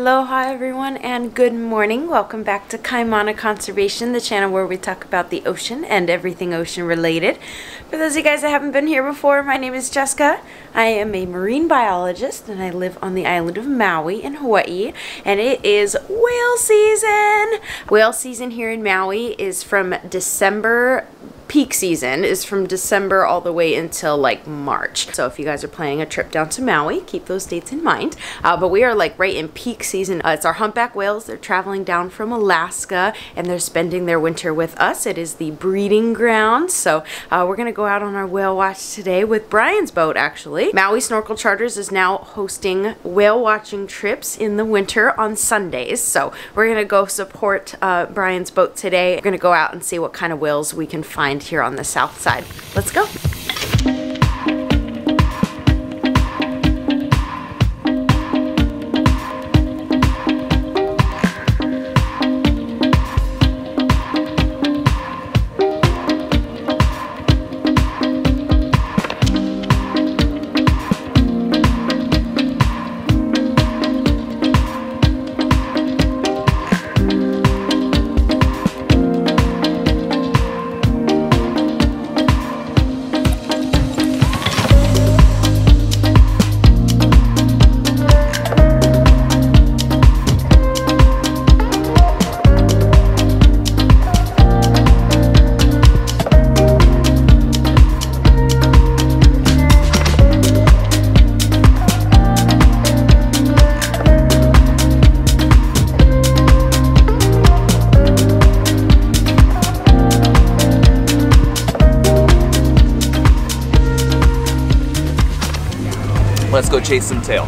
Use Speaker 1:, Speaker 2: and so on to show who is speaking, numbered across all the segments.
Speaker 1: Aloha everyone and good morning. Welcome back to Kaimana Conservation, the channel where we talk about the ocean and everything ocean related. For those of you guys that haven't been here before, my name is Jessica. I am a marine biologist and I live on the island of Maui in Hawaii, and it is whale season. Whale season here in Maui is from December. Peak season is from December all the way until like March. So if you guys are planning a trip down to Maui, keep those dates in mind. But we are like right in peak season. It's our humpback whales. They're traveling down from Alaska and they're spending their winter with us. It is the breeding ground. So we're gonna go out on our whale watch today with Brian's boat actually. Maui Snorkel Charters is now hosting whale watching trips in the winter on Sundays. So we're gonna go support Brian's boat today. We're gonna go out and see what kind of whales we can find here on the south side. Let's go.
Speaker 2: Let's go chase some tail.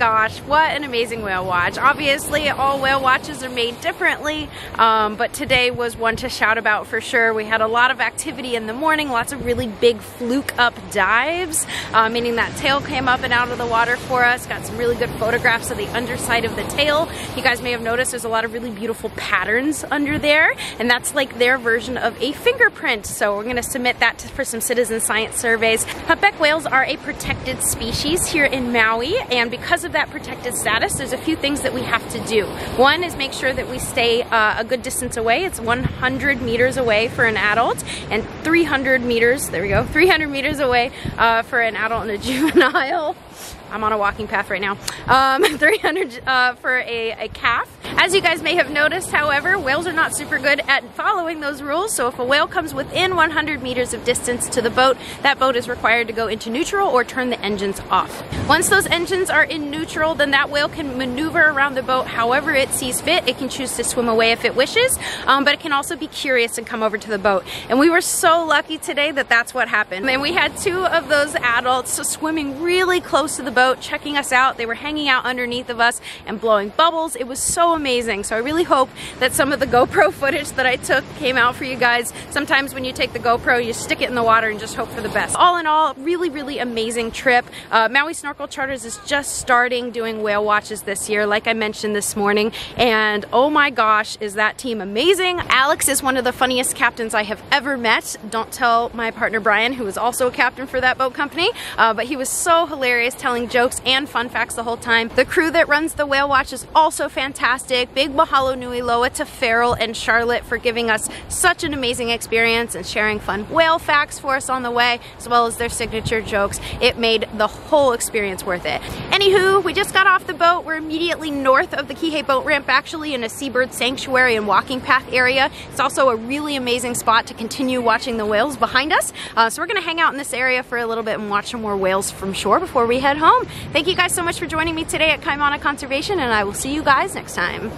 Speaker 1: gosh, what an amazing whale watch. Obviously, all whale watches are made differently, but today was one to shout about for sure. We had a lot of activity in the morning, lots of really big fluke up dives, meaning that tail came up and out of the water for us. Got some really good photographs of the underside of the tail. You guys may have noticed there's a lot of really beautiful patterns under there, and that's like their version of a fingerprint. So we're gonna submit that for some citizen science surveys. Humpback whales are a protected species here in Maui, and because of that protected status, there's a few things that we have to do. One is make sure that we stay a good distance away. It's 100 meters away for an adult and 300 meters, there we go, 300 meters away for an adult and a juvenile. I'm on a walking path right now. 300 for a calf. As you guys may have noticed, however, whales are not super good at following those rules, so if a whale comes within 100 meters of distance to the boat, that boat is required to go into neutral or turn the engines off. Once those engines are in neutral, then that whale can maneuver around the boat however it sees fit. It can choose to swim away if it wishes, but it can also be curious and come over to the boat. And we were so lucky today that that's what happened. And we had two of those adults swimming really close to the boat, checking us out. They were hanging out underneath of us and blowing bubbles. It was so amazing. So I really hope that some of the GoPro footage that I took came out for you guys. Sometimes when you take the GoPro, you stick it in the water and just hope for the best. All in all, really amazing trip. Maui Snorkel Charters is just starting doing whale watches this year, like I mentioned this morning, and oh my gosh, is that team amazing. Alex is one of the funniest captains I have ever met. Don't tell my partner Brian, who is also a captain for that boat company, but he was so hilarious, telling jokes and fun facts the whole time. The crew that runs the whale watch is also fantastic. Big mahalo nui loa to Farrell and Charlotte for giving us such an amazing experience and sharing fun whale facts for us on the way, as well as their signature jokes. It made the whole experience worth it. Anywho, we just got off the boat. We're immediately north of the Kihei boat ramp, actually in a seabird sanctuary and walking path area. It's also a really amazing spot to continue watching the whales behind us. So we're gonna hang out in this area for a little bit and watch some more whales from shore before we head home. Thank you guys so much for joining me today at Kaimana Conservation, and I will see you guys next time.